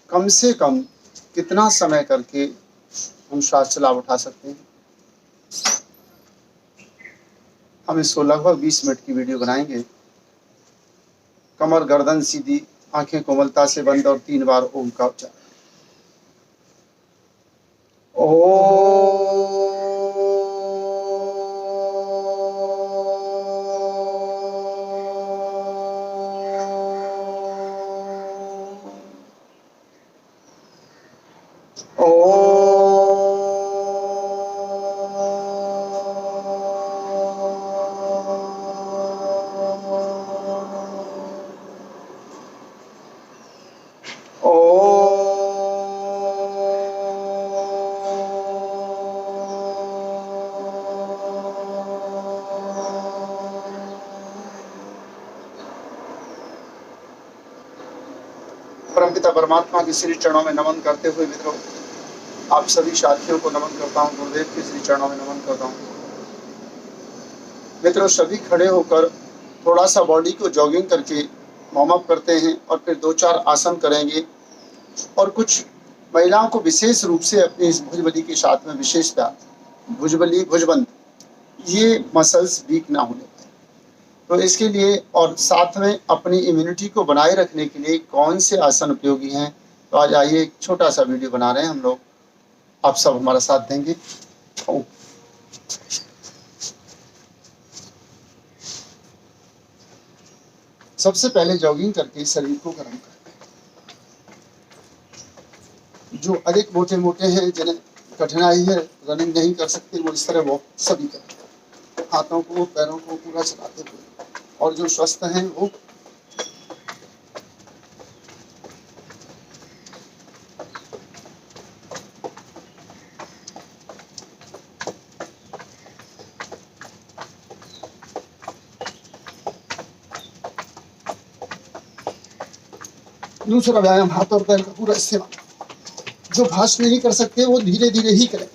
कम से कम कितना समय करके हम श्वास से लाभ उठा सकते हैं? हम इसको लगभग 20 मिनट की वीडियो बनाएंगे। कमर गर्दन सीधी, आंखें कोमलता से बंद और 3 बार ओम का उच्चारण। ओ परमपिता परमात्मा के श्री चरणों में नमन करते हुए मित्रों, आप सभी साथियों को नमन करता हूँ। गुरुदेव के श्री चरणों में नमन करता हूँ। मित्रों, सभी खड़े होकर थोड़ा सा बॉडी को जॉगिंग करके वार्म अप करते हैं और फिर 2-4 आसन करेंगे। और कुछ महिलाओं को विशेष रूप से अपनी इस भुजबली के साथ में विशेष प्यार, भुजबली भुजबंद, ये मसल्स वीक ना होने पाए, तो इसके लिए और साथ में अपनी इम्यूनिटी को बनाए रखने के लिए कौन से आसन उपयोगी हैं, तो आज आइए एक छोटा सा वीडियो बना रहे हैं हम लोग। आप सब हमारा साथ देंगे। सबसे पहले जॉगिंग करके शरीर को गर्म करें। जो अधिक मोटे मोटे हैं, जिन्हें कठिनाई है, रनिंग नहीं कर सकते, वो इस तरह वॉक सभी करें, हाथों को पैरों को पूरा चलाते हुए। और जो स्वस्थ हैं वो दूसरा व्यायाम हाथ और पैर का पूरा इस्तेमाल। जो भाषण नहीं कर सकते वो धीरे धीरे ही करें।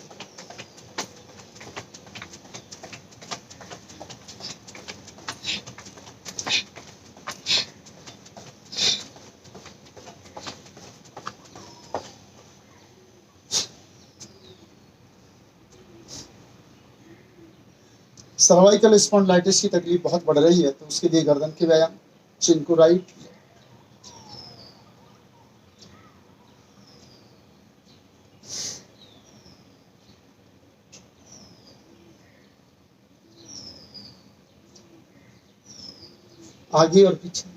सर्वाइकल स्पॉन्डिलाइटिस की तकलीफ बहुत बढ़ रही है, तो उसके लिए गर्दन के व्यायाम, चिन को राइट, आगे और पीछे।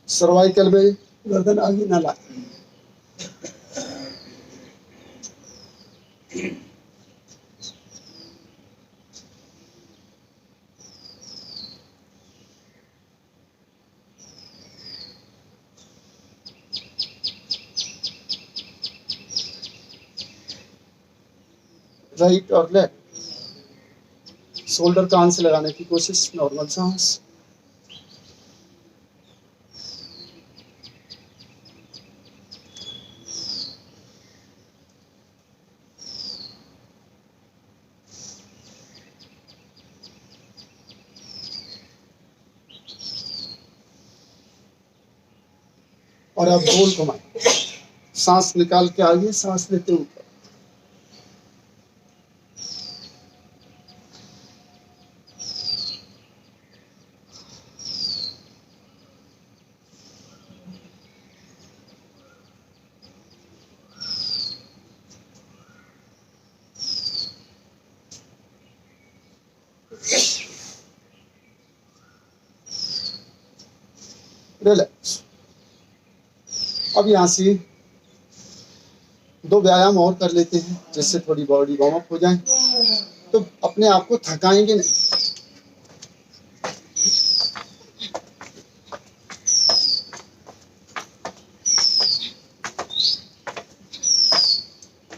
सर्वाइकल में गर्दन आगे ना लाए। राइट और लेफ्ट। शोल्डर कान से लगाने की कोशिश, नॉर्मल सांस। और अब गोल घुमाएं, सांस निकाल के आगे, सांस लेते ऊपर। रिलैक्स। अब यहाँ से 2 व्यायाम और कर लेते हैं, जिससे थोड़ी बॉडी वार्म अप हो जाए, तो अपने आप को थकाएंगे नहीं।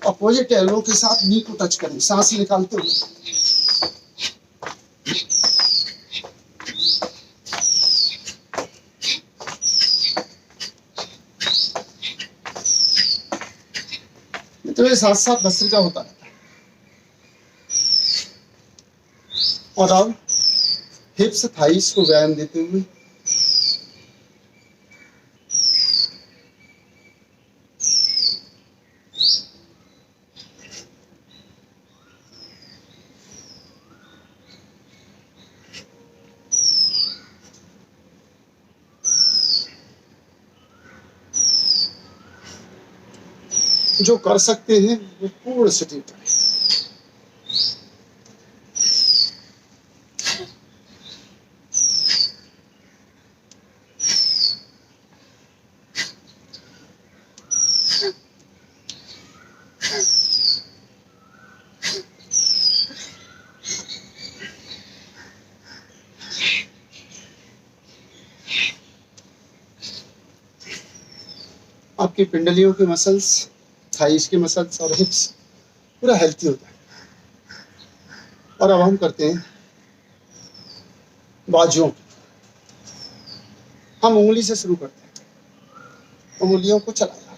अपोजिट एल्बो के साथ नी को टच करें, सांस निकालते हुए। तो ये साथ साथ भस्त्रिका होता है। और अब हिप्स थाइस को व्यायाम देते हुए जो कर सकते हैं वो पूर्ण सिटिंग करें। आपकी पिंडलियों के मसल्स, थाइस के मसल्स और हिप्स पूरा हेल्थी होता है। और अब हम करते हैं बाजुओं। हम उंगली से शुरू करते हैं, उंगलियों को चलाया,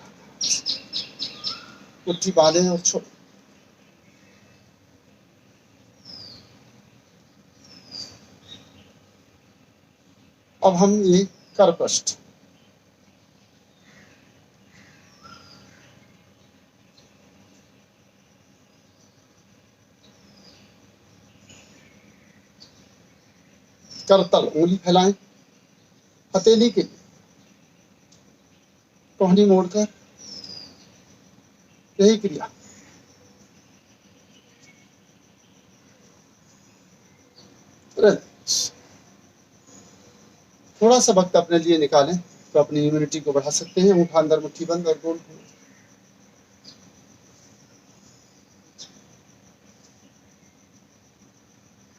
मुट्ठी बांधे और छोड़। अब हम ये करपष्ट, करतल, उंगली फैलाएं, हथेली के लिए कोहनी मोड़कर, यही क्रिया। थोड़ा सा वक्त अपने लिए निकालें तो अपनी इम्यूनिटी को बढ़ा सकते हैं। मुट्ठा अंदर, मुट्ठी बंद और गोल।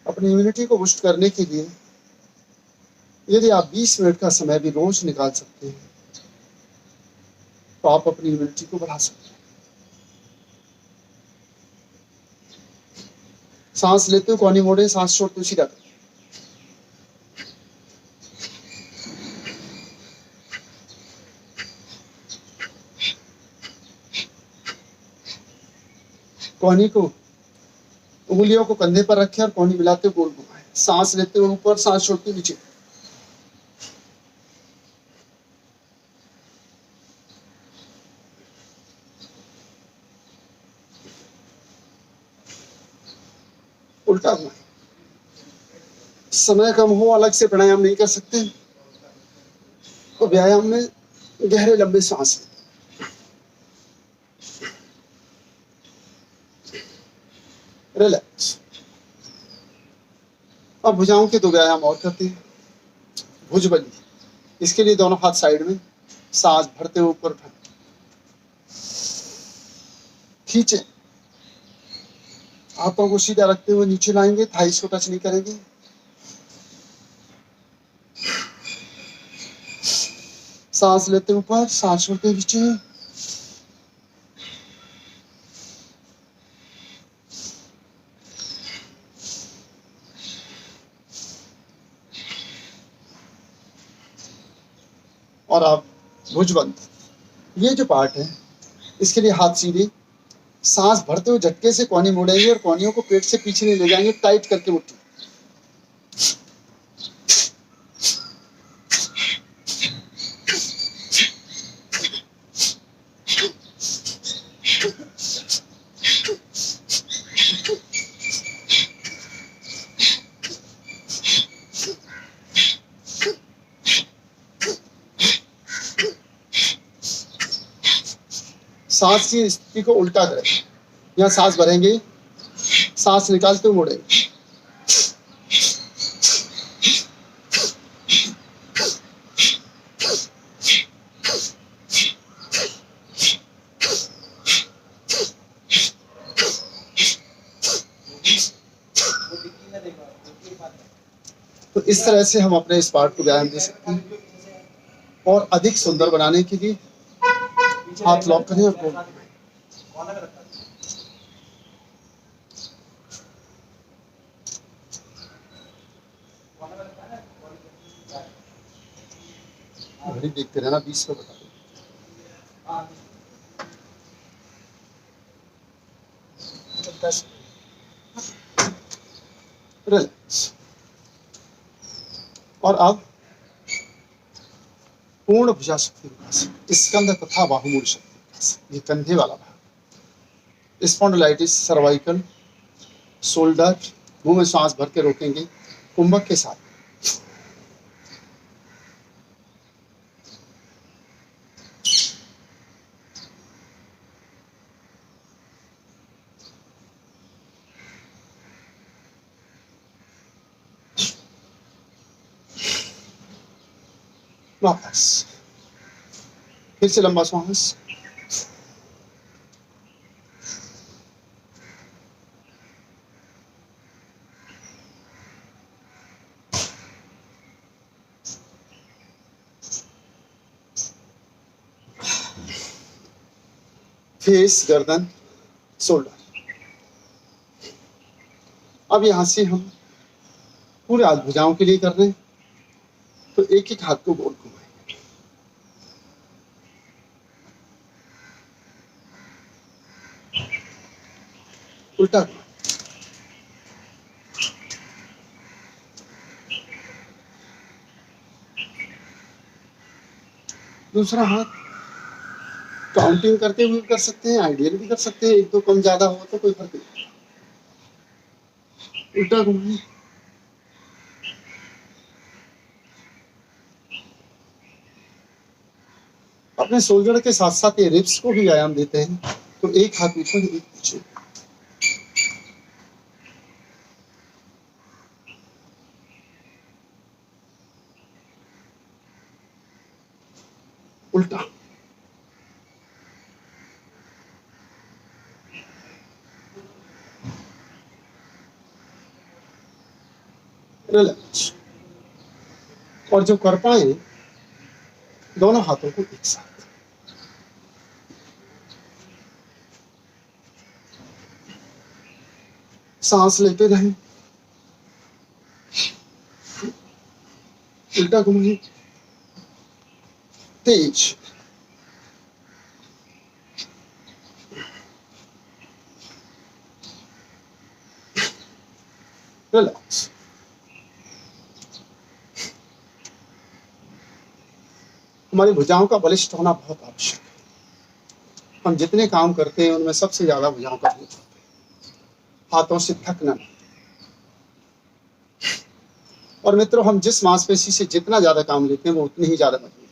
अपनी इम्यूनिटी को बूस्ट करने के लिए यदि आप 20 मिनट का समय भी रोज निकाल सकते हैं तो आप अपनी इम्यूनिटी को बढ़ा सकते हैं। सांस लेते हो कोहनी मोड़े, सांस छोड़ते हो सीधा करें। कोहनी को, उंगलियों को कंधे पर रखें और कोहनी मिलाते हुए गोल घुमाएं। सांस लेते हुए ऊपर, सांस छोड़ते हुए नीचे। उल्टा घुमाएं। समय कम हो, अलग से प्राणायाम नहीं कर सकते तो व्यायाम में गहरे लंबे सांस लें। रिलैक्स। अब भुजाओं के 2 व्यायाम और करते हैं। भुजबली, इसके लिए दोनों हाथ साइड में, सांस भरते हुए ऊपर उठाएं, खींचे, हाथों को सीधा रखते हुए नीचे लाएंगे, थाइस को टच नहीं करेंगे। सांस लेते ऊपर, सांस छोड़ते नीचे। और आप भुजबंद, ये जो पार्ट है इसके लिए हाथ सीधे, सांस भरते हुए झटके से कोहनी मोड़ेंगे और कोहनियों को पेट से पीछे नहीं ले जाएंगे, टाइट करके मुट्ठी। सांस की स्थिति को उल्टा करें। यहाँ सांस भरेंगे, सांस निकालते हुए मोड़ेंगे। तो इस तरह से हम अपने इस पार्ट को व्यायाम दे सकते हैं। और अधिक सुंदर बनाने के लिए हाथ लॉक करें और गोल। घड़ी देखते रहना, 20 पे बता दो। रिलैक्स। और अब पूर्ण भुजा शक्ति विकास, स्कंध तथा बाहुमूल शक्ति विकास, ये कंधे वाला भाग। स्पॉन्डिलाइटिस, सर्वाइकल, शोल्डर, मुंह में सांस भर के रोकेंगे कुंभक के साथ। वापस, फिर से लंबा सांस। फेस, गर्दन, शोल्डर। अब यहां से हम पूरे हाथ भुजाओं के लिए कर रहे हैं, तो एक एक हाथ को गोल घुमाएं, उल्टा घुमाएं। दूसरा हाथ काउंटिंग करते हुए भी कर सकते हैं, आइडियल भी कर सकते हैं, एक दो कम ज्यादा हो तो कोई फर्क नहीं। उल्टा घुमाएं, अपने शोल्डर के साथ साथ ये रिब्स को भी व्यायाम देते हैं, तो एक हाथ ऊपर एक नीचे। उल्टा, रिलैक्स। और जो कर पाए दोनों हाथों को एक साथ, सांस लेते रहें, उल्टा घुमाएं, तेज, रिलैक्स। हमारी भुजाओं का बलिष्ठ होना बहुत आवश्यक है। हम जितने काम करते हैं उनमें सबसे ज्यादा भुजाओं का प्रयोग करते हैं, हाथों से थकना नहीं। और मित्रों, हम जिस मांसपेशी से जितना ज्यादा काम लेते हैं वो उतनी ही ज्यादा मजबूत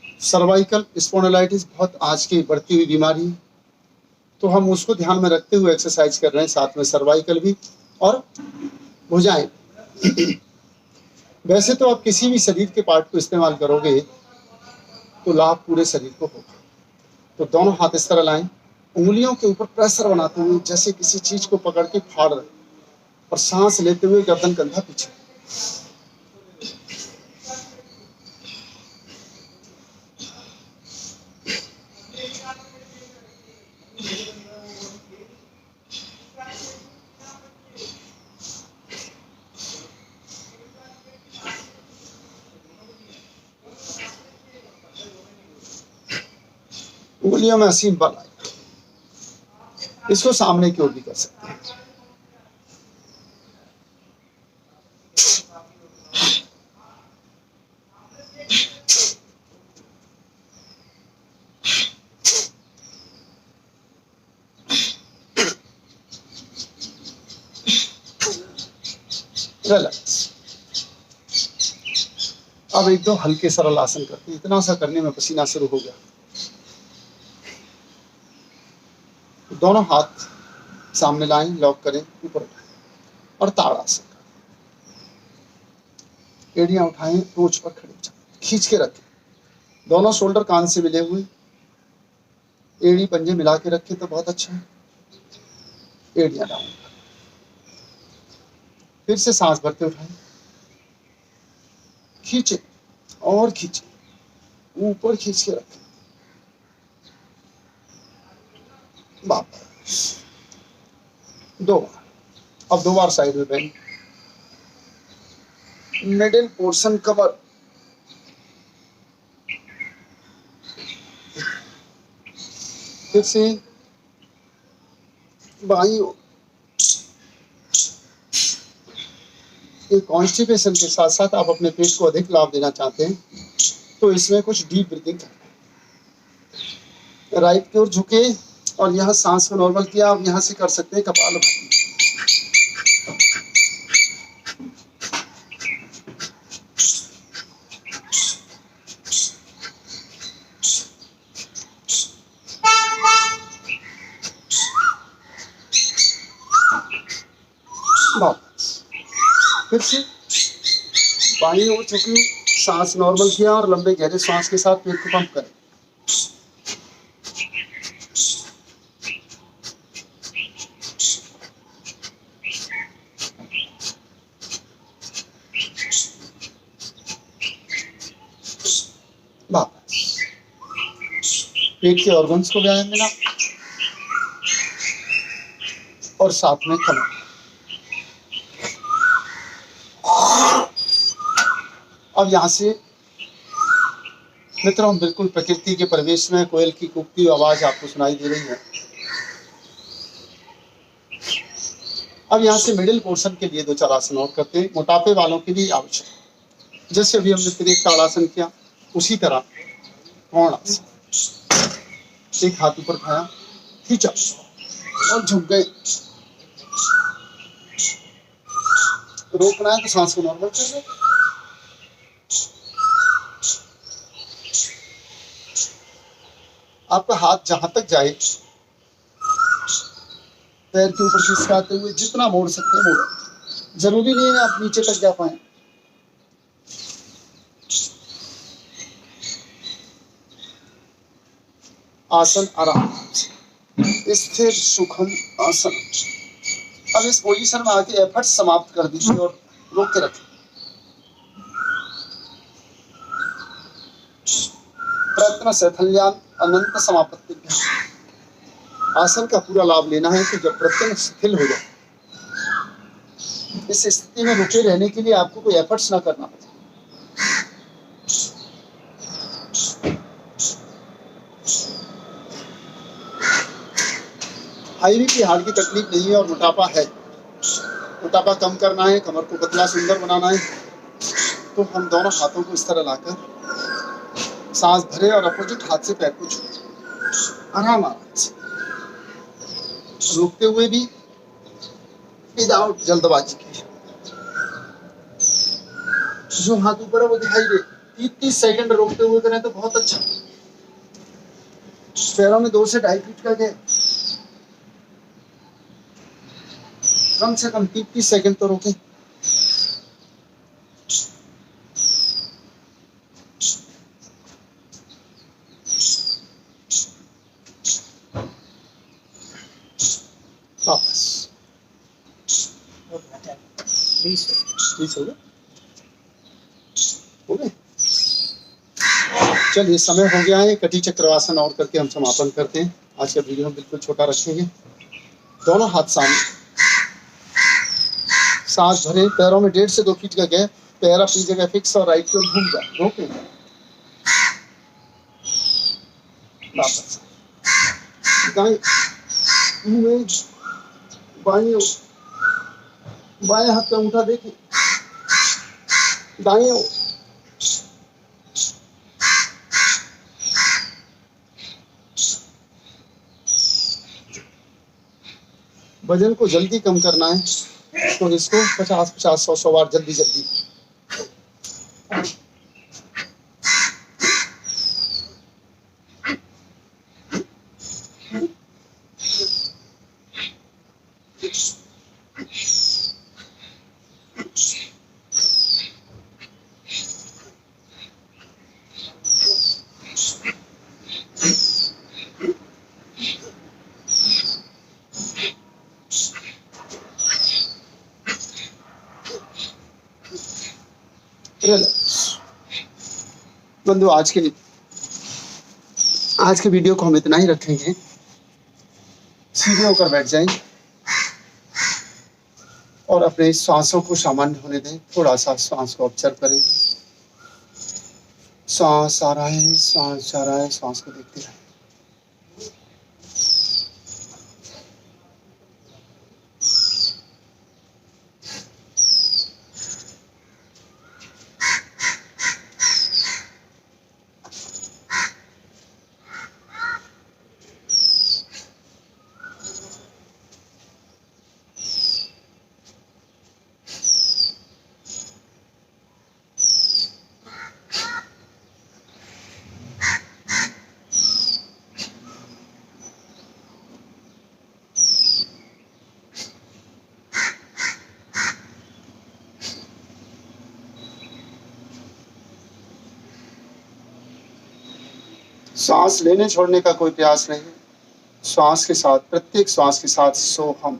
है। सर्वाइकल स्पॉन्डिलाइटिस बहुत आज की बढ़ती हुई बीमारी है, तो हम उसको ध्यान में रखते हुए एक्सरसाइज कर रहे हैं, साथ में सर्वाइकल भी और भुजाएं। वैसे तो आप किसी भी शरीर के पार्ट को इस्तेमाल करोगे तो लाभ पूरे शरीर को होगा। तो दोनों हाथ इस तरह लाएं, उंगलियों के ऊपर प्रेशर बनाते हुए जैसे किसी चीज को पकड़ के फाड़ रहे, और सांस लेते हुए गर्दन कंधा पीछे। उंगलियों में असीम बल आएगा। इसको सामने की ओर भी कर सकते हैं। रिलैक्स। अब एक दो हल्के सरल आसन करते हैं, इतना सा करने में पसीना शुरू हो गया। दोनों हाथ सामने लाएं, लॉक करें, ऊपर उठाएं और ताड़ासन। एड़ियां उठाएं, टोच पर खड़े खींच के रखें, दोनों शोल्डर कान से मिले हुए, एड़ी पंजे मिला के रखें तो बहुत अच्छा है। एड़ियां डाउन, फिर से सांस भरते उठाएं, खींचे और खींचे, ऊपर खींच के रखें, वापस, दो बार। अब दो बार साइड में बेंड, मिडिल पोर्शन कवर, फिर से बाईं ओर। कॉन्स्टिपेशन के साथ साथ आप अपने पेट को अधिक लाभ देना चाहते हैं तो इसमें कुछ डीप ब्रीथिंग करना। राइट की ओर झुके और यहाँ सांस को नॉर्मल किया। आप यहाँ से कर सकते हैं कपालभाति। वापस, फिर से बाईं ओर झुके, सांस नॉर्मल किया और लंबे गहरे सांस के साथ पेट को पंप करें। वापस पेट के ऑर्गन्स को व्यायाम देना और साथ में कमर। अब यहाँ से मित्रों हम बिल्कुल प्रकृति के परिवेश में, कोयल की कूकती आवाज आपको सुनाई दे रही है। अब यहाँ से मिडिल पोर्शन के लिए 2-4 आसन और करते हैं, मोटापे वालों के लिए आवश्यक। जैसे अभी हमने त्रिक ताड़ासन किया, उसी तरह कोण आसन, एक हाथ ऊपर उठाया, खींचा और झुक गए। रोकना है तो सांस को नॉर्मल कर दो। आपका हाथ जहां तक जाए, पैर के ऊपर खिसकाते हुए जितना मोड़ सकते हैं मोड़ो। जरूरी नहीं है आप नीचे तक जा पाए। आसन आराम, स्थिर सुखम आसन। अब इस पोजीशन में आके एफर्ट समाप्त कर दीजिए और रोक के रखें। प्रयत्न शैथल्यान अनंत समापत्ति। आसन का पूरा लाभ लेना है कि जब प्रत्यंग शिथिल हो जाए, इस स्थिति में रुके रहने के लिए आपको कोई एफर्ट्स ना करना पड़े। हाई बीपी हार्ट की तकलीफ नहीं है और मोटापा है, मोटापा कम करना है, कमर को पतला सुंदर बनाना है, तो हम दोनों हाथों को इस तरह लाकर सांस भरे और अपोजिट हाथ से पैर को छू आराम आराम से, रोकते हुए भी विदाउट जल्दबाजी की। जो हाथ ऊपर है वो दिखाई दे। 30 सेकंड रोकते हुए करें तो बहुत अच्छा। पैरों में 2 से 2.5 फीट का गैप, कम से कम 30 सेकंड तो रोकें। वापस 20 हो गए। चलिए समय हो गया है, कटी चक्रवासन और करके हम समापन करते हैं। आज का वीडियो हम बिल्कुल छोटा रखेंगे। दोनों हाथ सामने, सांस भरे, पैरों में 1.5 से 2 फीट का गैप, पैर अपनी जगह फिक्स और राइट की ओर घूम जाए। रोके वापस दाएं बाएं बाएं हाथ का अंगूठा देखें, दाएं वजन को जल्दी कम करना है तो इसको 50-50, 100-100 बार जल्दी जल्दी। बंधु आज के वीडियो को हम इतना ही रखेंगे। सीधे होकर बैठ जाएं और अपने सांसों को सामान्य होने दें। थोड़ा सा सांस को ऑब्जर्व करें। सांस आ रहा है, सांस जा रहा है, सांस को देखते रहें। सांस लेने छोड़ने का कोई प्रयास नहीं। श्वास के साथ, प्रत्येक श्वास के साथ सो हम।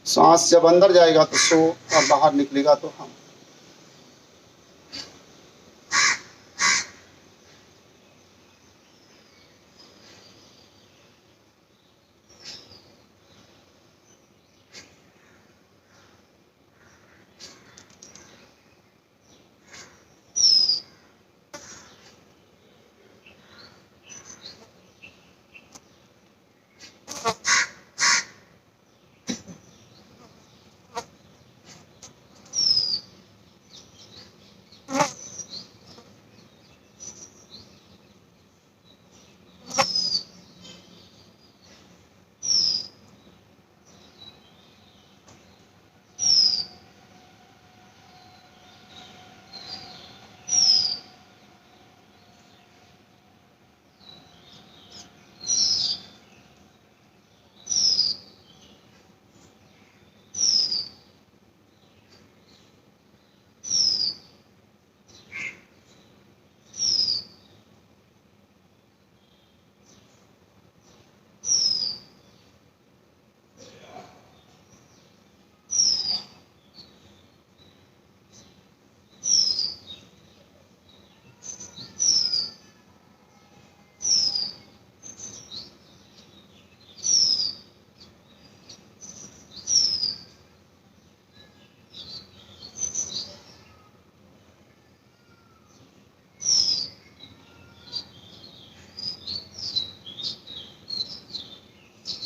सांस जब अंदर जाएगा तो सो, और बाहर निकलेगा तो हम।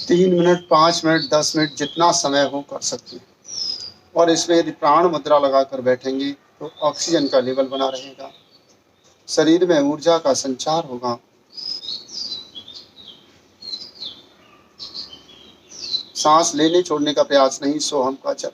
तीन मिनट, 5 मिनट, 10 मिनट, जितना समय हो कर सकते हैं। और इसमें यदि प्राण मुद्रा लगाकर बैठेंगे तो ऑक्सीजन का लेवल बना रहेगा, शरीर में ऊर्जा का संचार होगा। सांस लेने छोड़ने का प्रयास नहीं, सोहम का जप।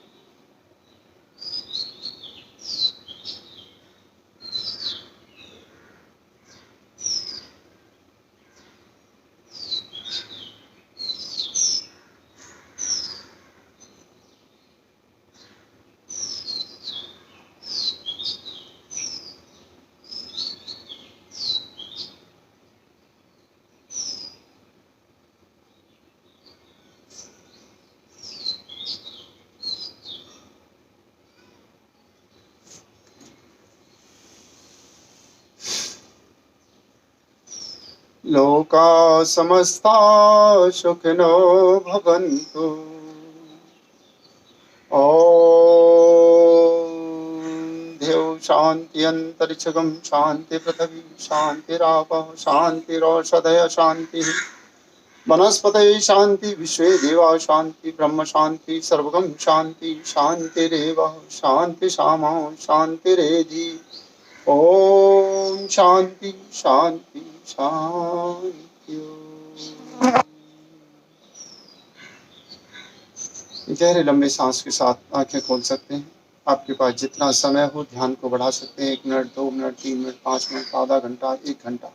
लोका समस्ता सुखिनो भवन्तु। ॐ देव शांति अंतरिक्षगम शांति पृथ्वी शांतिरापः शांतिरौषधय शांति वनस्पतये शांति विश्वे देवा शांति ब्रह्म शांति सर्वगम शांति शांतिरेव शांति सामा शांतिरेधि। ओम शांति शांति शांति। गहरे लंबे सांस के साथ आंखें खोल सकते हैं। आपके पास जितना समय हो ध्यान को बढ़ा सकते हैं। 1 मिनट, 2 मिनट, 3 मिनट, 5 मिनट, आधा घंटा, 1 घंटा,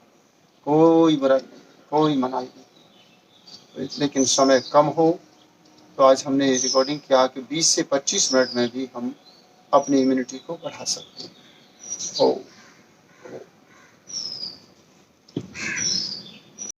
कोई बुराई नहीं, कोई मनाही नहीं। लेकिन समय कम हो तो आज हमने रिकॉर्डिंग किया कि 20 से 25 मिनट में भी हम अपनी इम्यूनिटी को बढ़ा सकते हैं। ओ